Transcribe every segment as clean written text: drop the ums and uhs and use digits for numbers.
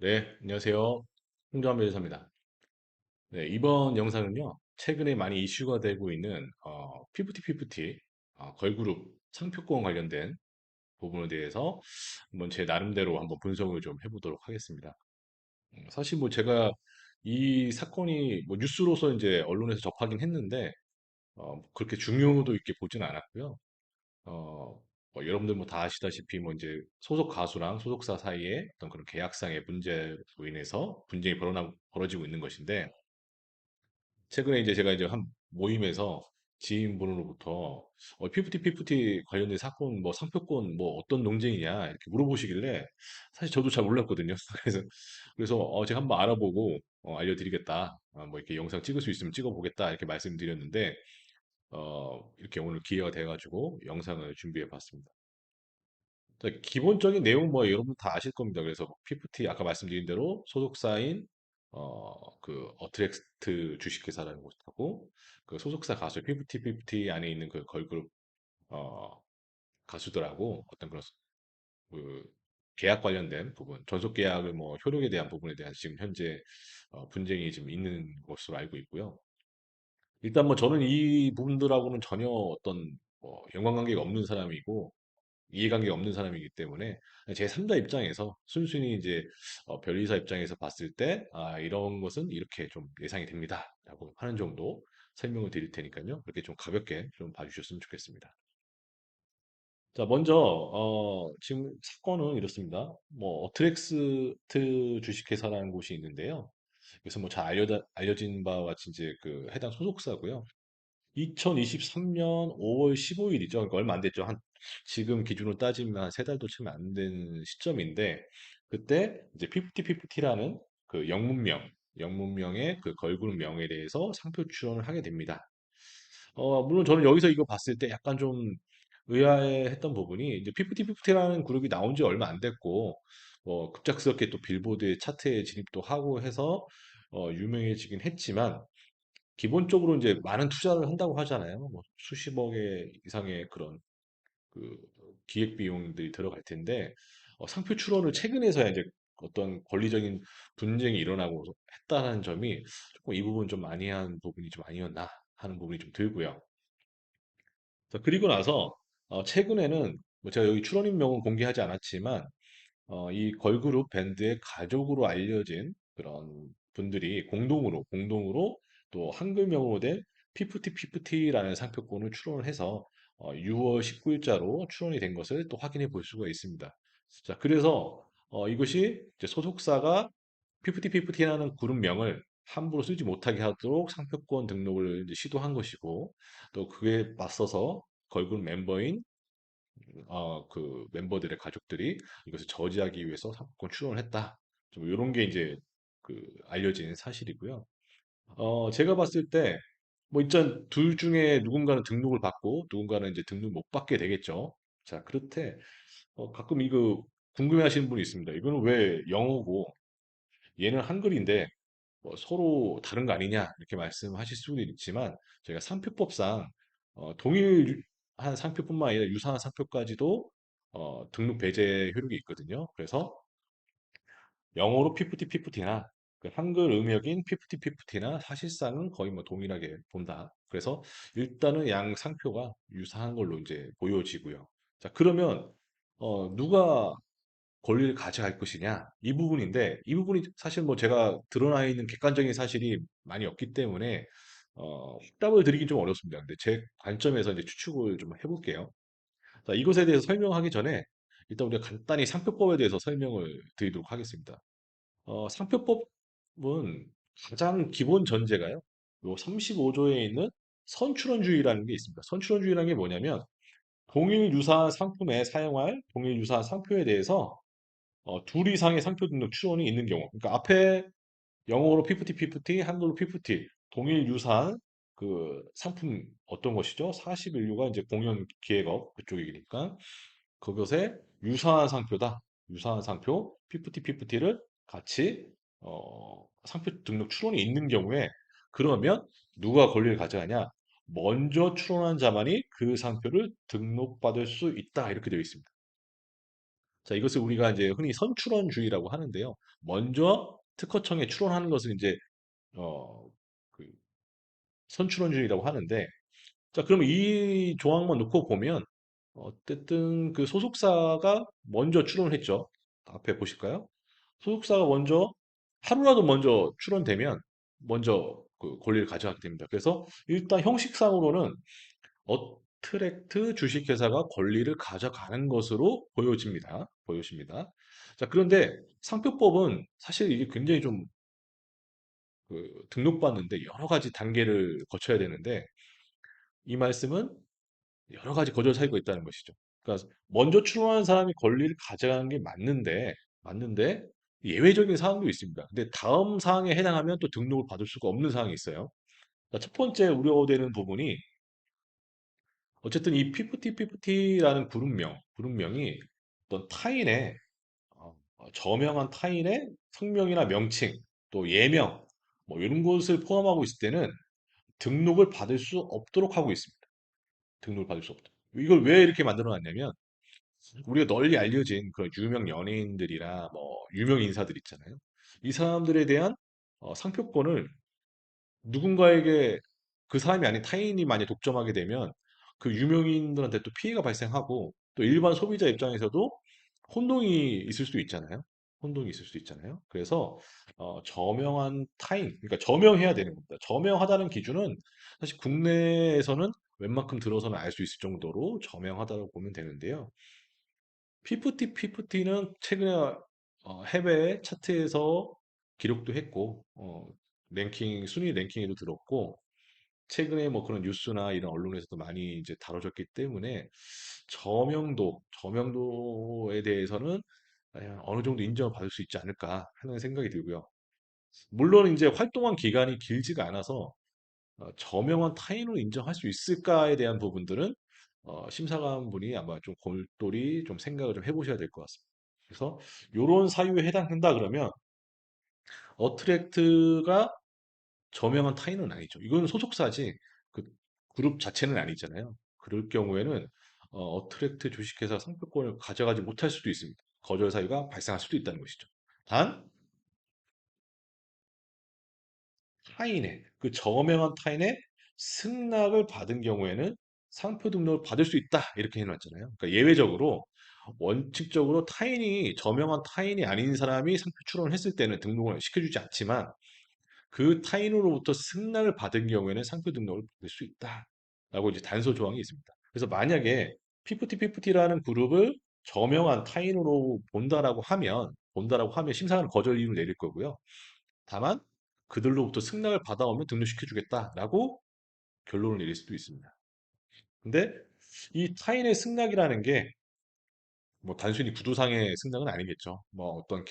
네, 안녕하세요. 홍정한 변호사입니다. 네, 이번 영상은요, 최근에 많이 이슈가 되고 있는 피프티 걸그룹 상표권 관련된 부분에 대해서 한번 제 나름대로 한번 분석을 좀 해보도록 하겠습니다. 사실 뭐 제가 이 사건이 뭐 뉴스로서 이제 언론에서 접하긴 했는데 그렇게 중요도 있게 보진 않았고요. 뭐 여러분들 뭐 다 아시다시피 뭐 이제 소속 가수랑 소속사 사이에 어떤 그런 계약상의 문제로 인해서 분쟁이 벌어지고 있는 것인데 최근에 이제 제가 이제 한 모임에서 지인분으로부터 피프티 관련된 사건 뭐 상표권 뭐 어떤 논쟁이냐 이렇게 물어보시길래 사실 저도 잘 몰랐거든요. 그래서 제가 한번 알아보고 알려드리겠다. 뭐 이렇게 영상 찍을 수 있으면 찍어보겠다 이렇게 말씀드렸는데 이렇게 오늘 기회가 돼가지고 영상을 준비해 봤습니다. 자, 기본적인 내용 뭐 여러분 다 아실 겁니다. 그래서 PFT 아까 말씀드린 대로 소속사인 그 어트랙트 주식회사라는 곳하고 그 소속사 가수 피프티 안에 있는 그 걸그룹 어, 가수들하고 어떤 그런 그 계약 관련된 부분, 전속 계약을 뭐 효력에 대한 부분에 대한 지금 현재 분쟁이 지금 있는 것으로 알고 있고요. 일단 뭐 저는 이 부분들하고는 전혀 어떤 뭐 연관관계가 없는 사람이고 이해관계가 없는 사람이기 때문에 제 3자 입장에서 순순히 이제 변리사 입장에서 봤을 때 이런 것은 이렇게 좀 예상이 됩니다라고 하는 정도 설명을 드릴 테니까요. 그렇게 좀 가볍게 좀 봐주셨으면 좋겠습니다. 자, 먼저 지금 사건은 이렇습니다. 뭐 어트렉스트 주식회사라는 곳이 있는데요. 그래서 뭐 잘 알려진 바와 같이 이제 그 해당 소속사고요. 2023년 5월 15일이죠. 그러니까 얼마 안 됐죠. 지금 기준으로 따지면 한 세 달도 채 안 된 시점인데, 그때 이제 피프티피프티라는 그 영문명의 그 걸그룹 명에 대해서 상표 출원을 하게 됩니다. 물론 저는 여기서 이거 봤을 때 약간 좀 의아했던 부분이 이제 피프티피프티라는 그룹이 나온 지 얼마 안 됐고, 급작스럽게 또 빌보드의 차트에 진입도 하고 해서 유명해지긴 했지만, 기본적으로 이제 많은 투자를 한다고 하잖아요. 뭐 수십억의 이상의 그런 그 기획 비용들이 들어갈 텐데 상표 출원을 최근에서야 이제 어떤 권리적인 분쟁이 일어나고 했다는 점이 조금 이 부분 좀 많이 한 부분이 좀 아니었나 하는 부분이 좀 들고요. 자, 그리고 나서 최근에는 뭐 제가 여기 출원인명은 공개하지 않았지만 이 걸그룹 밴드의 가족으로 알려진 그런 분들이 공동으로 또 한글명으로 된 피프티피프티라는 상표권을 출원을 해서 6월 19일자로 출원이 된 것을 또 확인해 볼 수가 있습니다. 자, 그래서 이것이 이제 소속사가 피프티피프티라는 그룹명을 함부로 쓰지 못하게 하도록 상표권 등록을 이제 시도한 것이고 또 그에 맞서서 걸그룹 멤버인 그 멤버들의 가족들이 이것을 저지하기 위해서 사건 출원을 했다. 좀 이런 게 이제 그 알려진 사실이고요. 제가 봤을 때 뭐 일단 둘 중에 누군가는 등록을 받고 누군가는 이제 등록 못 받게 되겠죠. 자, 그렇대 가끔 이거 궁금해하시는 분이 있습니다. 이거는 왜 영어고 얘는 한글인데 뭐 서로 다른 거 아니냐 이렇게 말씀하실 수도 있지만 저희가 상표법상 동일한 상표뿐만 아니라 유사한 상표까지도 등록 배제 효력이 있거든요. 그래서 영어로 피프티피프티나 그 한글 음역인 피프티피프티나 사실상은 거의 뭐 동일하게 본다. 그래서 일단은 양 상표가 유사한 걸로 이제 보여지고요. 자, 그러면 누가 권리를 가져갈 것이냐 이 부분인데 이 부분이 사실 뭐 제가 드러나 있는 객관적인 사실이 많이 없기 때문에 답을 드리긴 좀 어렵습니다. 근데 제 관점에서 이제 추측을 좀 해볼게요. 자, 이것에 대해서 설명하기 전에 일단 우리가 간단히 상표법에 대해서 설명을 드리도록 하겠습니다. 상표법은 가장 기본 전제가요. 요 35조에 있는 선출원주의라는 게 있습니다. 선출원주의라는 게 뭐냐면 동일 유사한 상품에 사용할 동일 유사한 상표에 대해서 둘 이상의 상표 등록 출원이 있는 경우. 그러니까 앞에 영어로 피프티, 한글로 피프티, 동일 유사한 그 상품 어떤 것이죠? 41유가 이제 공연 기획업 그쪽이니까 그것에 유사한 상표다. 유사한 상표, 피프티를 같이 상표 등록 출원이 있는 경우에 그러면 누가 권리를 가져가냐? 먼저 출원한 자만이 그 상표를 등록받을 수 있다. 이렇게 되어 있습니다. 자, 이것을 우리가 이제 흔히 선출원주의라고 하는데요. 먼저 특허청에 출원하는 것을 이제 어, 그 선출원주의라고 하는데, 자, 그러면 이 조항만 놓고 보면 어쨌든 그 소속사가 먼저 출원을 했죠. 앞에 보실까요? 소속사가 먼저 하루라도 먼저 출원되면 먼저 그 권리를 가져가게 됩니다. 그래서 일단 형식상으로는 어트랙트 주식회사가 권리를 가져가는 것으로 보여집니다. 자, 그런데 상표법은 사실 이게 굉장히 좀 등록받는데 여러 가지 단계를 거쳐야 되는데 이 말씀은 여러 가지 거절 사유가 있다는 것이죠. 그러니까 먼저 출원하는 사람이 권리를 가져가는 게 맞는데 예외적인 사항도 있습니다. 근데 다음 사항에 해당하면 또 등록을 받을 수가 없는 사항이 있어요. 자, 첫 번째 우려되는 부분이 어쨌든 이 피프티라는 그룹명이 어떤 타인의 저명한 타인의 성명이나 명칭, 또 예명, 뭐 이런 것을 포함하고 있을 때는 등록을 받을 수 없도록 하고 있습니다. 등록을 받을 수 없다. 이걸 왜 이렇게 만들어 놨냐면 우리가 널리 알려진 그런 유명 연예인들이나 뭐 유명 인사들 있잖아요. 이 사람들에 대한 상표권을 누군가에게 그 사람이 아닌 타인이 많이 독점하게 되면 그 유명인들한테 또 피해가 발생하고 또 일반 소비자 입장에서도 혼동이 있을 수 있잖아요. 혼동이 있을 수 있잖아요. 그래서 저명한 타인, 그러니까 저명해야 되는 겁니다. 저명하다는 기준은 사실 국내에서는 웬만큼 들어서는 알 수 있을 정도로 저명하다고 보면 되는데요. 피프티는 최근에 해외 차트에서 기록도 했고, 순위 랭킹에도 들었고, 최근에 뭐 그런 뉴스나 이런 언론에서도 많이 이제 다뤄졌기 때문에 저명도에 대해서는 어느 정도 인정을 받을 수 있지 않을까 하는 생각이 들고요. 물론 이제 활동한 기간이 길지가 않아서 저명한 타인으로 인정할 수 있을까에 대한 부분들은 심사관분이 아마 좀 골똘히 좀 생각을 좀 해보셔야 될 것 같습니다. 그래서 이런 사유에 해당된다 그러면 어트랙트가 저명한 타인은 아니죠. 이건 소속사지 그 그룹 자체는 아니잖아요. 그럴 경우에는 어트랙트 주식회사 상표권을 가져가지 못할 수도 있습니다. 거절 사유가 발생할 수도 있다는 것이죠. 단 그 저명한 타인의 승낙을 받은 경우에는 상표 등록을 받을 수 있다 이렇게 해놨잖아요. 그러니까 예외적으로 원칙적으로 저명한 타인이 아닌 사람이 상표 출원을 했을 때는 등록을 시켜주지 않지만 그 타인으로부터 승낙을 받은 경우에는 상표 등록을 받을 수 있다라고 이제 단서 조항이 있습니다. 그래서 만약에 피프티라는 그룹을 저명한 타인으로 본다라고 하면 심사는 거절 이유를 내릴 거고요. 다만 그들로부터 승낙을 받아오면 등록시켜주겠다라고 결론을 내릴 수도 있습니다. 근데 이 타인의 승낙이라는 게 뭐 단순히 구두상의 승낙은 아니겠죠. 뭐 어떤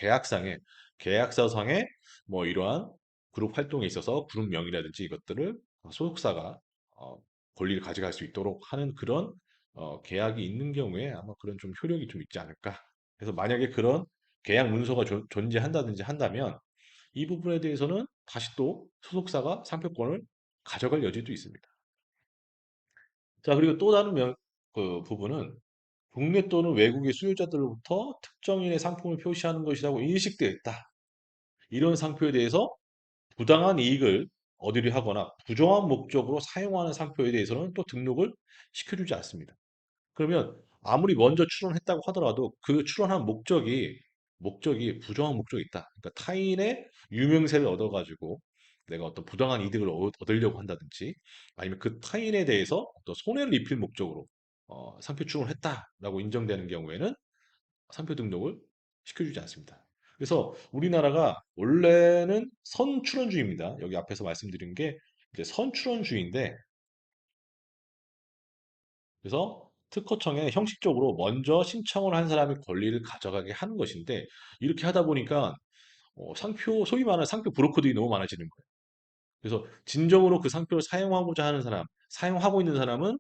계약서상의 뭐 이러한 그룹 활동에 있어서 그룹명이라든지 이것들을 소속사가 어, 권리를 가져갈 수 있도록 하는 그런 계약이 있는 경우에 아마 그런 좀 효력이 좀 있지 않을까. 그래서 만약에 그런 계약 문서가 존재한다든지 한다면 이 부분에 대해서는 다시 또 소속사가 상표권을 가져갈 여지도 있습니다. 자, 그리고 또 다른 부분은 국내 또는 외국의 수요자들로부터 특정인의 상품을 표시하는 것이라고 인식되어 있다. 이런 상표에 대해서 부당한 이익을 얻으려 하거나 부정한 목적으로 사용하는 상표에 대해서는 또 등록을 시켜주지 않습니다. 그러면 아무리 먼저 출원했다고 하더라도 그 출원한 목적이 부정한 목적이 있다. 그러니까 타인의 유명세를 얻어가지고 내가 어떤 부당한 이득을 얻으려고 한다든지 아니면 그 타인에 대해서 어떤 손해를 입힐 목적으로 상표 출원을 했다라고 인정되는 경우에는 상표 등록을 시켜주지 않습니다. 그래서 우리나라가 원래는 선출원주의입니다. 여기 앞에서 말씀드린 게 이제 선출원주의인데 그래서 특허청에 형식적으로 먼저 신청을 한 사람이 권리를 가져가게 하는 것인데 이렇게 하다 보니까 소위 말하는 상표 브로커들이 너무 많아지는 거예요. 그래서 진정으로 그 상표를 사용하고자 하는 사람, 사용하고 있는 사람은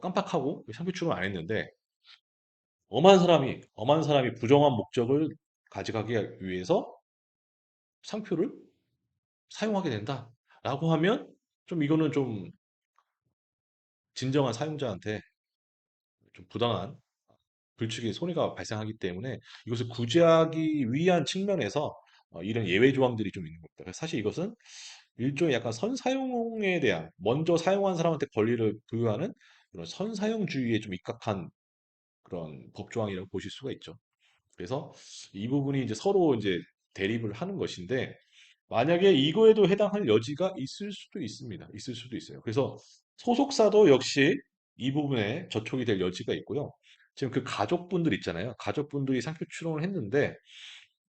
깜빡하고 상표 출원 안 했는데 엄한 사람이 부정한 목적을 가져가기 위해서 상표를 사용하게 된다라고 하면 좀 이거는 좀 진정한 사용자한테 좀 부당한 불축이 손해가 발생하기 때문에 이것을 구제하기 위한 측면에서 이런 예외 조항들이 좀 있는 겁니다. 그래서 사실 이것은 일종의 약간 선사용에 대한 먼저 사용한 사람한테 권리를 부여하는 그런 선사용주의에 좀 입각한 그런 법조항이라고 보실 수가 있죠. 그래서 이 부분이 이제 서로 이제 대립을 하는 것인데 만약에 이거에도 해당할 여지가 있을 수도 있습니다. 있을 수도 있어요. 그래서 소속사도 역시 이 부분에 저촉이 될 여지가 있고요. 지금 그 가족분들 있잖아요. 가족분들이 상표 출원을 했는데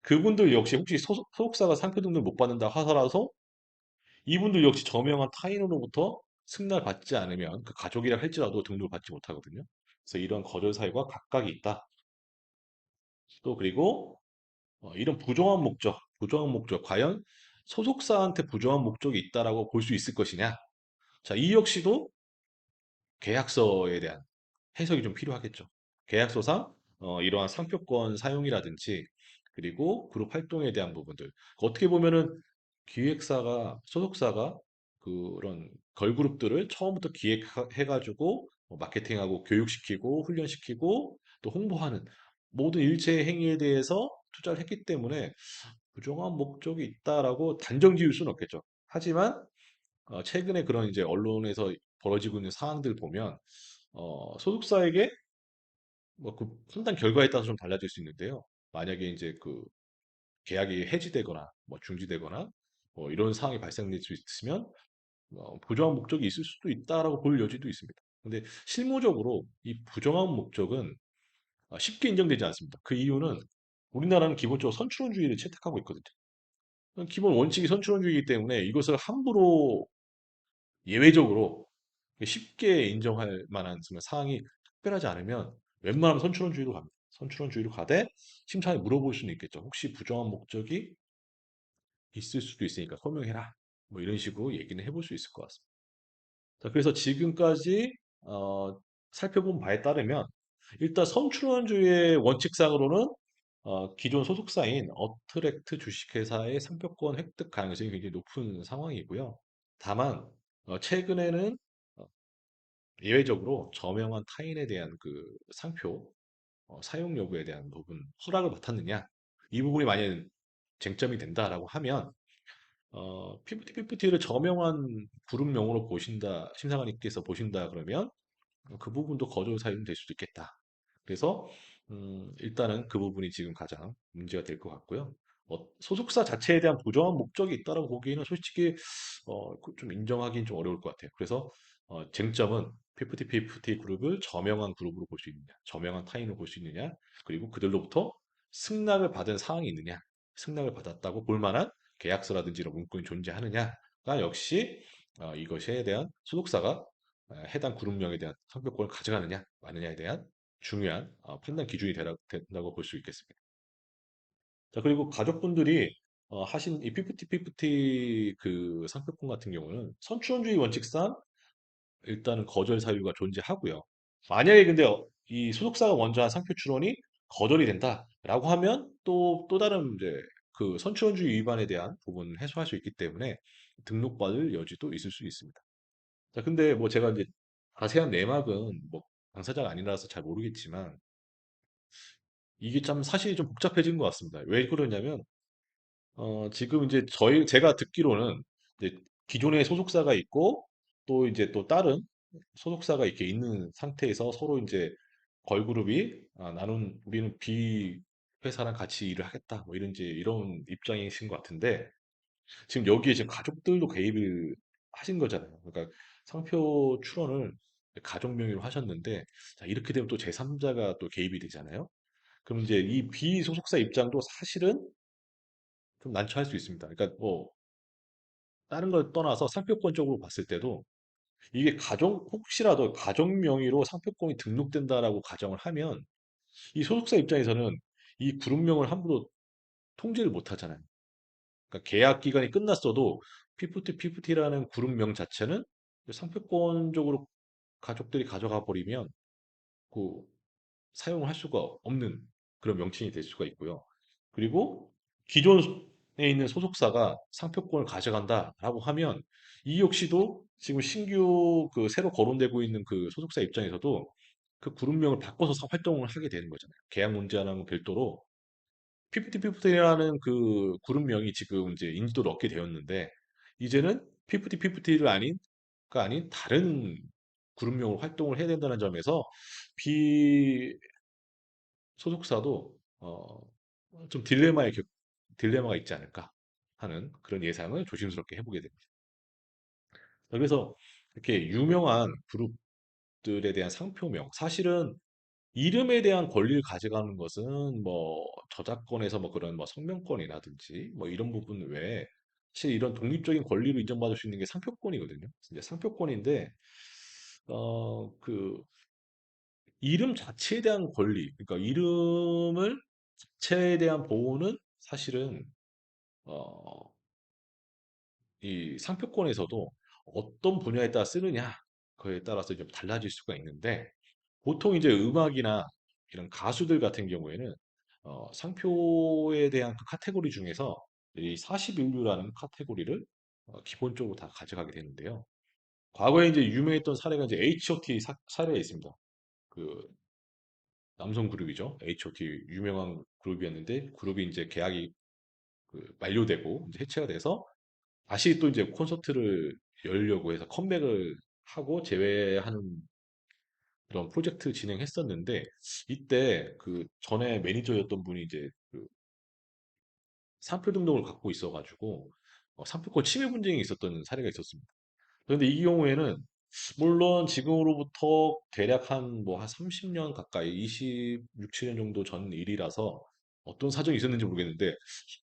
그분들 역시 혹시 소속사가 상표 등록 못 받는다 하더라도 이분들 역시 저명한 타인으로부터 승낙을 받지 않으면 그 가족이라 할지라도 등록을 받지 못하거든요. 그래서 이런 거절 사유가 각각이 있다. 또 그리고 이런 부정한 목적, 과연 소속사한테 부정한 목적이 있다라고 볼 수 있을 것이냐? 자, 이 역시도 계약서에 대한 해석이 좀 필요하겠죠. 계약서상 이러한 상표권 사용이라든지 그리고 그룹 활동에 대한 부분들 어떻게 보면은 기획사가 소속사가 그런 걸그룹들을 처음부터 기획해가지고 마케팅하고 교육시키고 훈련시키고 또 홍보하는 모든 일체 행위에 대해서 투자를 했기 때문에 부정한 목적이 있다라고 단정 지을 수는 없겠죠. 하지만 최근에 그런 이제 언론에서 벌어지고 있는 상황들 보면 소속사에게 뭐 그 판단 결과에 따라서 좀 달라질 수 있는데요. 만약에 이제 그 계약이 해지되거나 뭐 중지되거나 뭐 이런 상황이 발생될 수 있으면 부정한 목적이 있을 수도 있다라고 볼 여지도 있습니다. 근데 실무적으로 이 부정한 목적은 쉽게 인정되지 않습니다. 그 이유는 우리나라는 기본적으로 선출원주의를 채택하고 있거든요. 기본 원칙이 선출원주의이기 때문에 이것을 함부로 예외적으로 쉽게 인정할 만한 사항이 특별하지 않으면 웬만하면 선출원주의로 갑니다. 선출원주의로 가되 심사에 물어볼 수는 있겠죠. 혹시 부정한 목적이 있을 수도 있으니까 소명해라. 뭐 이런 식으로 얘기는 해볼 수 있을 것 같습니다. 자, 그래서 지금까지 살펴본 바에 따르면 일단 선출원주의의 원칙상으로는 기존 소속사인 어트랙트 주식회사의 상표권 획득 가능성이 굉장히 높은 상황이고요. 다만 최근에는 어, 예외적으로 저명한 타인에 대한 그 상표 사용 여부에 대한 부분 허락을 맡았느냐 이 부분이 만약 쟁점이 된다라고 하면 PPT를 저명한 그룹명으로 보신다 심사관님께서 보신다 그러면 그 부분도 거절 사유는 될 수도 있겠다. 그래서 일단은 그 부분이 지금 가장 문제가 될 것 같고요. 소속사 자체에 대한 부정한 목적이 있다고 보기에는 솔직히 좀 인정하기는 좀 어려울 것 같아요. 그래서 쟁점은 피프티 그룹을 저명한 그룹으로 볼 수 있느냐, 저명한 타인으로 볼 수 있느냐, 그리고 그들로부터 승낙을 받은 사항이 있느냐, 승낙을 받았다고 볼 만한 계약서라든지 이런 문건이 존재하느냐가 역시 이것에 대한 소속사가 해당 그룹명에 대한 성격권을 가져가느냐 마느냐에 대한 중요한 판단 기준이 된다고 볼 수 있겠습니다. 자, 그리고 가족분들이 하신 이 피프티 그 상표권 같은 경우는 선출원주의 원칙상 일단은 거절 사유가 존재하고요. 만약에 근데 이 소속사가 먼저 한 상표 출원이 거절이 된다라고 하면 또 다른 이제 그 선출원주의 위반에 대한 부분을 해소할 수 있기 때문에 등록받을 여지도 있을 수 있습니다. 자, 근데 뭐 제가 이제 자세한 내막은 뭐 당사자가 아니라서 잘 모르겠지만 이게 참 사실이 좀 복잡해진 것 같습니다. 왜 그러냐면 지금 이제 제가 듣기로는 이제 기존의 소속사가 있고 또 이제 또 다른 소속사가 이렇게 있는 상태에서 서로 이제 걸그룹이 나는 우리는 B 회사랑 같이 일을 하겠다 뭐 이런 입장이신 것 같은데 지금 여기에 지금 가족들도 개입을 하신 거잖아요. 그러니까 상표 출원을 가족 명의로 하셨는데 자, 이렇게 되면 또 제3자가 또 개입이 되잖아요. 그럼 이제 이 비소속사 입장도 사실은 좀 난처할 수 있습니다. 그러니까 뭐 다른 걸 떠나서 상표권적으로 봤을 때도 이게 혹시라도 가족 명의로 상표권이 등록된다라고 가정을 하면 이 소속사 입장에서는 이 그룹명을 함부로 통제를 못 하잖아요. 그러니까 계약 기간이 끝났어도 피프티라는 그룹명 자체는 상표권적으로 가족들이 가져가 버리면 그 사용을 할 수가 없는 그런 명칭이 될 수가 있고요. 그리고 기존에 있는 소속사가 상표권을 가져간다라고 하면 이 역시도 지금 신규 그 새로 거론되고 있는 그 소속사 입장에서도 그 그룹명을 바꿔서 활동을 하게 되는 거잖아요. 계약 문제와는 별도로 피프티피프티라는 그 그룹명이 지금 이제 인지도를 얻게 되었는데 이제는 피프티피프티를 아닌 다른 그룹명으로 활동을 해야 된다는 점에서 비소속사도 좀 딜레마가 있지 않을까 하는 그런 예상을 조심스럽게 해보게 됩니다. 그래서 이렇게 유명한 그룹들에 대한 상표명, 사실은 이름에 대한 권리를 가져가는 것은 뭐 저작권에서 뭐 그런 뭐 성명권이라든지 뭐 이런 부분 외에 사실 이런 독립적인 권리로 인정받을 수 있는 게 상표권이거든요. 이제 상표권인데 그 이름 자체에 대한 권리, 그러니까 이름을 자체에 대한 보호는 사실은 어, 이 상표권에서도 어떤 분야에 따라 쓰느냐 그에 따라서 좀 달라질 수가 있는데 보통 이제 음악이나 이런 가수들 같은 경우에는 상표에 대한 그 카테고리 중에서 이 41유라는 카테고리를 기본적으로 다 가져가게 되는데요. 과거에 이제 유명했던 사례가 이제 H.O.T 사례가 있습니다. 그 남성 그룹이죠. H.O.T 유명한 그룹이었는데 그룹이 이제 계약이 만료되고 이제 해체가 돼서 다시 또 이제 콘서트를 열려고 해서 컴백을 하고 재회하는 그런 프로젝트 진행했었는데 이때 그 전에 매니저였던 분이 이제 그 상표 등록을 갖고 있어가지고 상표권 침해 분쟁이 있었던 사례가 있었습니다. 그런데 이 경우에는 물론 지금으로부터 대략 한 30년 가까이 26, 7년 정도 전 일이라서 어떤 사정이 있었는지 모르겠는데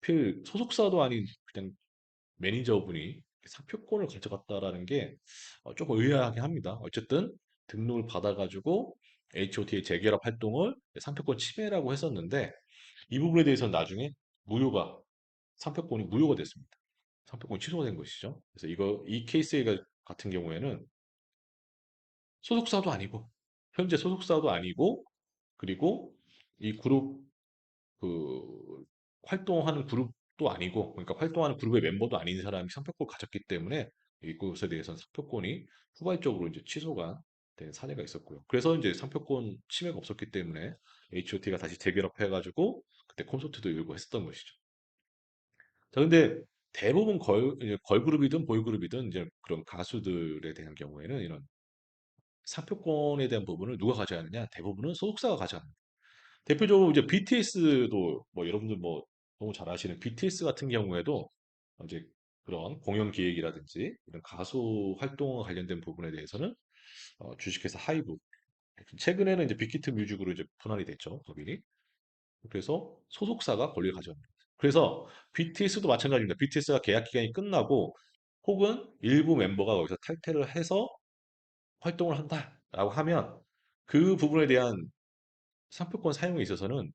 하필 소속사도 아닌 그냥 매니저분이 상표권을 가져갔다라는 게 조금 의아하게 합니다. 어쨌든 등록을 받아가지고 H.O.T의 재결합 활동을 상표권 침해라고 했었는데 이 부분에 대해서는 나중에 무효가 상표권이 무효가 됐습니다. 상표권이 취소가 된 것이죠. 그래서 이 케이스 같은 경우에는 소속사도 아니고 현재 소속사도 아니고 그리고 이 그룹 그 활동하는 그룹도 아니고 그러니까 활동하는 그룹의 멤버도 아닌 사람이 상표권을 가졌기 때문에 이것에 대해서는 상표권이 후발적으로 이제 취소가 된 사례가 있었고요. 그래서 이제 상표권 침해가 없었기 때문에 H.O.T가 다시 재결합해가지고 그때 콘서트도 열고 했었던 것이죠. 자, 근데 대부분 이제 걸그룹이든 보이그룹이든 이제 그런 가수들에 대한 경우에는 이런 상표권에 대한 부분을 누가 가져가느냐? 대부분은 소속사가 가져갑니다. 대표적으로 이제 BTS도 뭐 여러분들 뭐 너무 잘 아시는 BTS 같은 경우에도 이제 그런 공연 기획이라든지 이런 가수 활동과 관련된 부분에 대해서는 주식회사 하이브 최근에는 이제 빅히트 뮤직으로 이제 분할이 됐죠 법인이 그래서 소속사가 권리를 가져옵니다. 그래서 BTS도 마찬가지입니다. BTS가 계약 기간이 끝나고 혹은 일부 멤버가 거기서 탈퇴를 해서 활동을 한다라고 하면 그 부분에 대한 상표권 사용에 있어서는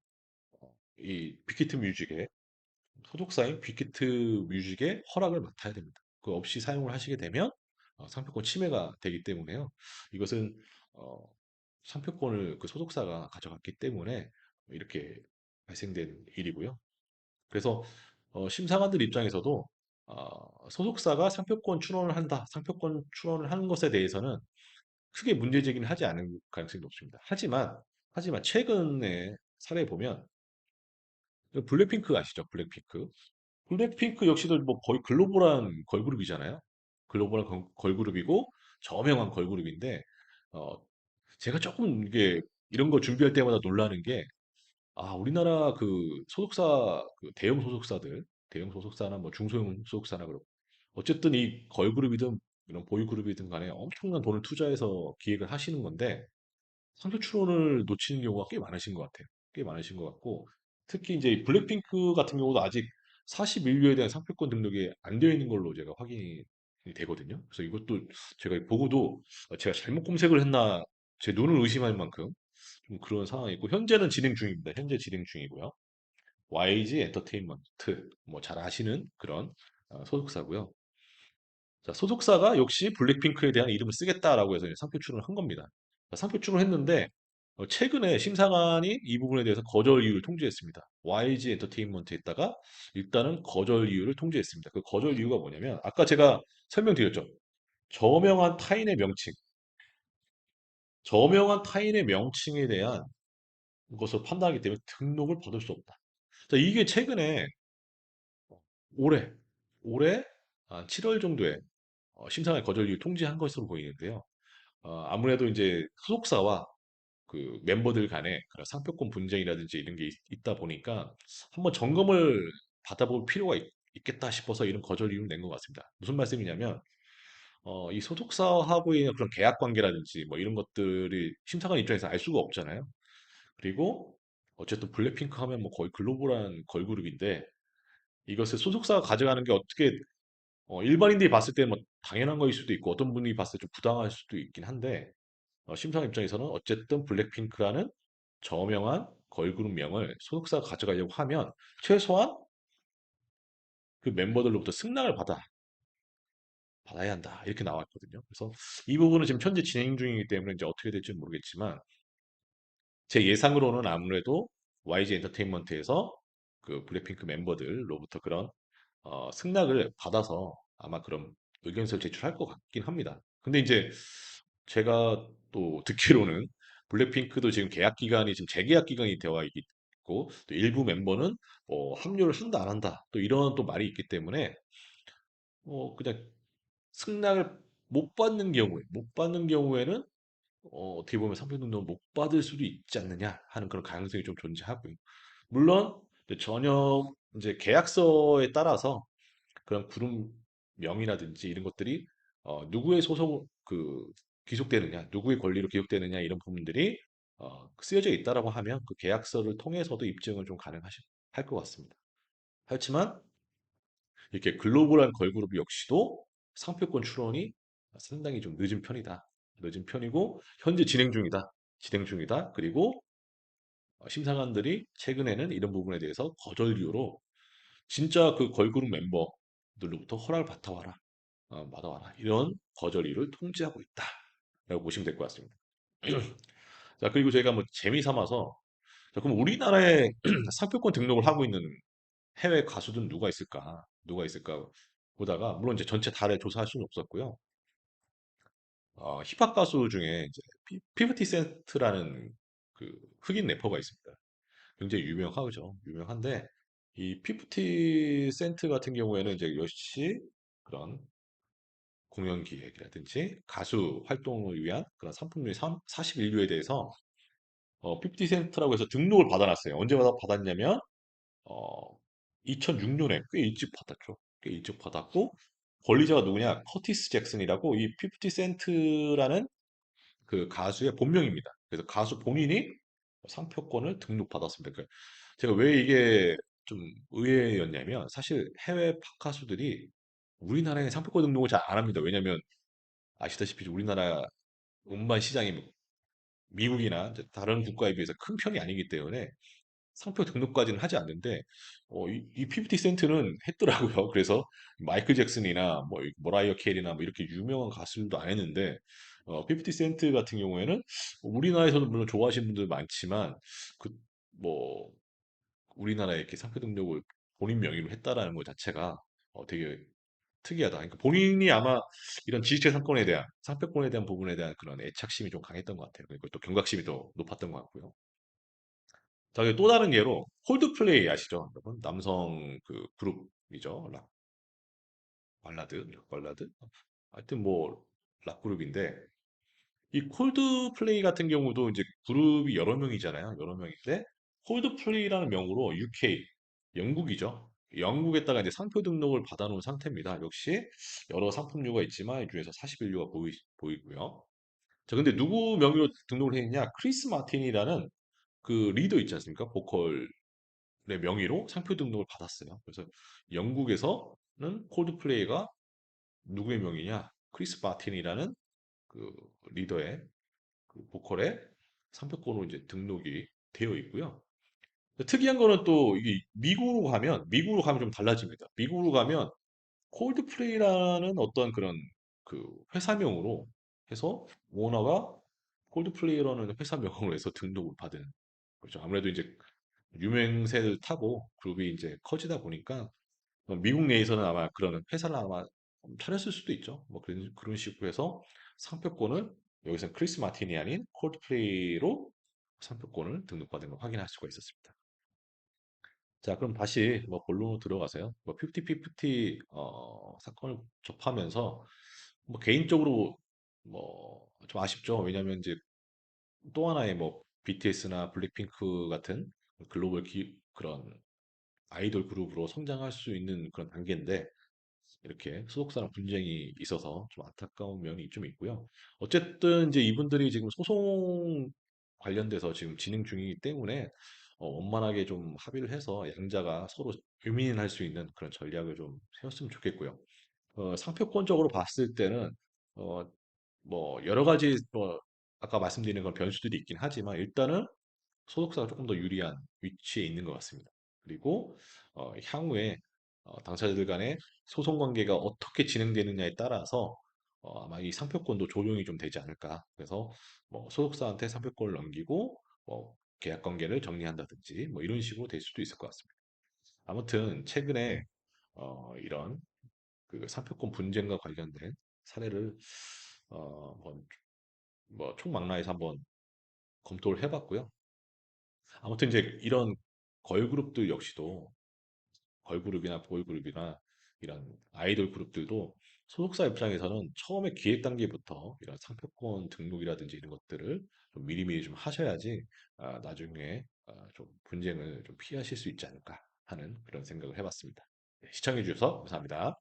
이 빅히트 뮤직의 소속사인 빅히트 뮤직의 허락을 맡아야 됩니다. 그 없이 사용을 하시게 되면 상표권 침해가 되기 때문에요. 이것은 어, 상표권을 그 소속사가 가져갔기 때문에 이렇게 발생된 일이고요. 그래서 심사관들 입장에서도 소속사가 상표권 출원을 한다, 상표권 출원을 하는 것에 대해서는 크게 문제 제기는 하지 않을 가능성이 높습니다. 하지만 최근에 사례 보면 블랙핑크 아시죠? 블랙핑크. 블랙핑크 역시도 뭐 거의 글로벌한 걸그룹이잖아요. 글로벌한 걸그룹이고 저명한 걸그룹인데 어, 제가 조금 이게 이런 거 준비할 때마다 놀라는 게 우리나라 그 소속사 그 대형 소속사나 뭐 중소형 소속사나 그렇고 어쨌든 이 걸그룹이든 이런 보이그룹이든 간에 엄청난 돈을 투자해서 기획을 하시는 건데 상표 출원을 놓치는 경우가 꽤 많으신 것 같아요. 꽤 많으신 것 같고 특히 이제 이 블랙핑크 같은 경우도 아직 41유에 대한 상표권 등록이 안 되어 있는 걸로 제가 확인이 되거든요. 그래서 이것도 제가 보고도 제가 잘못 검색을 했나 제 눈을 의심할 만큼 좀 그런 상황이고 현재는 진행 중입니다. 현재 진행 중이고요. YG 엔터테인먼트 뭐 잘 아시는 그런 소속사고요. 자, 소속사가 역시 블랙핑크에 대한 이름을 쓰겠다라고 해서 이제 상표 출원을 한 겁니다. 자, 상표 출원했는데 최근에 심사관이 이 부분에 대해서 거절 이유를 통지했습니다. YG 엔터테인먼트에다가 일단은 거절 이유를 통지했습니다. 그 거절 이유가 뭐냐면 아까 제가 설명드렸죠. 저명한 타인의 명칭. 저명한 타인의 명칭에 대한 것을 판단하기 때문에 등록을 받을 수 없다. 자, 이게 최근에 올해 올해 7월 정도에 심사관 거절이 통지한 것으로 보이는데요. 아무래도 이제 소속사와 그 멤버들 간에 그런 상표권 분쟁이라든지 이런 게 있다 보니까 한번 점검을 받아볼 필요가 겠다 싶어서 이런 거절 이유를 낸 것 같습니다. 무슨 말씀이냐면 이 소속사하고의 그런 계약 관계라든지 뭐 이런 것들이 심사관 입장에서 알 수가 없잖아요. 그리고 어쨌든 블랙핑크 하면 뭐 거의 글로벌한 걸그룹인데 이것을 소속사가 가져가는 게 어떻게 일반인들이 봤을 때 뭐 당연한 거일 수도 있고 어떤 분이 봤을 때 좀 부당할 수도 있긴 한데 심사관 입장에서는 어쨌든 블랙핑크라는 저명한 걸그룹명을 소속사가 가져가려고 하면 최소한 그 멤버들로부터 승낙을 받아야 한다. 이렇게 나왔거든요. 그래서 이 부분은 지금 현재 진행 중이기 때문에 이제 어떻게 될지 모르겠지만 제 예상으로는 아무래도 YG 엔터테인먼트에서 그 블랙핑크 멤버들로부터 그런 승낙을 받아서 아마 그런 의견서를 제출할 것 같긴 합니다. 근데 이제 제가 또 듣기로는 블랙핑크도 지금 계약 기간이 지금 재계약 기간이 되어 있고 또 일부 멤버는 합류를 한다 안 한다 또 이런 또 말이 있기 때문에 그냥 승낙을 못 받는 경우에는 어떻게 보면 상표 등록을 못 받을 수도 있지 않느냐 하는 그런 가능성이 좀 존재하고요. 물론 이제 전혀 이제 계약서에 따라서 그런 그룹 명이라든지 이런 것들이 누구의 소속 기속되느냐, 누구의 권리로 기록되느냐 이런 부분들이 쓰여져 있다라고 하면 그 계약서를 통해서도 입증은 좀 할 것 같습니다. 하지만 이렇게 글로벌한 걸그룹 역시도 상표권 출원이 상당히 좀 늦은 편이다. 늦은 편이고 현재 진행 중이다. 그리고 심사관들이 최근에는 이런 부분에 대해서 거절 이유로 진짜 그 걸그룹 멤버들로부터 허락을 받아와라. 받아와라. 이런 거절이를 통지하고 있다. 라고 보시면 될 것 같습니다. 자, 그리고 저희가 뭐 재미 삼아서, 자, 그럼 우리나라에 상표권 등록을 하고 있는 해외 가수들은 누가 있을까? 누가 있을까? 보다가, 물론 이제 전체 다를 조사할 수는 없었고요. 힙합 가수 중에 이제 피프티 센트라는 그 흑인 래퍼가 있습니다. 굉장히 유명하죠. 유명한데, 이 피프티 센트 같은 경우에는 이제 역시 그런 공연 기획이라든지 가수 활동을 위한 그런 상품名 41유에 대해서 50 센트라고 해서 등록을 받아놨어요. 언제 받았냐면 어, 2006년에 꽤 일찍 받았죠. 꽤 일찍 받았고 권리자가 누구냐? 커티스 잭슨이라고 이 50 센트라는 그 가수의 본명입니다. 그래서 가수 본인이 상표권을 등록받았습니다. 그러니까 제가 왜 이게 좀 의외였냐면 사실 해외 팝 가수들이 우리나라에 상표권 등록을 잘 안 합니다. 왜냐면 아시다시피 우리나라 음반 시장이 미국이나 이제 다른 국가에 비해서 큰 편이 아니기 때문에 상표 등록까지는 하지 않는데 이 50 센트는 했더라고요. 그래서 마이클 잭슨이나 뭐 머라이어 캐리나 뭐 이렇게 유명한 가수들도 안 했는데 50 센트 같은 경우에는 우리나라에서도 물론 좋아하시는 분들 많지만 그 뭐 우리나라에 이렇게 상표 등록을 본인 명의로 했다라는 것 자체가 되게 특이하다. 그러니까 본인이 아마 이런 지식재산권에 대한 상표권에 대한 부분에 대한 그런 애착심이 좀 강했던 것 같아요. 그리고 또 경각심이 더 높았던 것 같고요. 자, 그리고 또 다른 예로 콜드플레이 아시죠? 여러분 남성 그 그룹이죠. 락 발라드. 하여튼 뭐 락 그룹인데 이 콜드플레이 같은 경우도 이제 그룹이 여러 명이잖아요. 여러 명인데 콜드플레이라는 명으로 UK 영국이죠. 영국에다가 이제 상표 등록을 받아놓은 상태입니다. 역시 여러 상품류가 있지만 이 중에서 41류가 보이고요. 자, 근데 누구 명의로 등록을 했느냐? 크리스 마틴이라는 그 리더 있지 않습니까? 보컬의 명의로 상표 등록을 받았어요. 그래서 영국에서는 콜드플레이가 누구의 명의냐? 크리스 마틴이라는 그 리더의 그 보컬의 상표권으로 이제 등록이 되어 있고요. 특이한 거는 또 이게 미국으로 가면 좀 달라집니다. 미국으로 가면 콜드플레이라는 어떤 그런 그 회사명으로 해서 오너가 콜드플레이라는 회사명으로 해서 등록을 받은 그렇죠. 아무래도 이제 유명세를 타고 그룹이 이제 커지다 보니까 미국 내에서는 아마 그런 회사를 아마 차렸을 수도 있죠. 뭐 그런 식으로 해서 상표권을 여기서 크리스 마틴이 아닌 콜드플레이로 상표권을 등록받은 걸 확인할 수가 있었습니다. 자, 그럼 다시 뭐 본론으로 들어가세요. 뭐 피프티 사건을 접하면서 뭐 개인적으로 뭐 좀 아쉽죠. 왜냐하면 이제 또 하나의 뭐 BTS나 블랙핑크 같은 글로벌 그런 아이돌 그룹으로 성장할 수 있는 그런 단계인데 이렇게 소속사랑 분쟁이 있어서 좀 안타까운 면이 좀 있고요. 어쨌든 이제 이분들이 지금 소송 관련돼서 지금 진행 중이기 때문에 원만하게 좀 합의를 해서 양자가 서로 윈윈할 수 있는 그런 전략을 좀 세웠으면 좋겠고요. 상표권적으로 봤을 때는 어, 뭐 여러 가지 뭐 아까 말씀드린 그런 변수들이 있긴 하지만 일단은 소속사가 조금 더 유리한 위치에 있는 것 같습니다. 그리고 향후에 당사자들 간의 소송 관계가 어떻게 진행되느냐에 따라서 아마 이 상표권도 조정이 좀 되지 않을까. 그래서 뭐 소속사한테 상표권을 넘기고 뭐 계약 관계를 정리한다든지 뭐 이런 식으로 될 수도 있을 것 같습니다. 아무튼 최근에 이런 그 상표권 분쟁과 관련된 사례를 뭐 총망라해서 한번 검토를 해봤고요. 아무튼 이제 이런 걸그룹들 역시도 걸그룹이나 보이그룹이나 이런 아이돌 그룹들도 소속사 입장에서는 처음에 기획 단계부터 이런 상표권 등록이라든지 이런 것들을 좀 미리미리 좀 하셔야지 나중에 좀 분쟁을 좀 피하실 수 있지 않을까 하는 그런 생각을 해봤습니다. 네, 시청해 주셔서 감사합니다.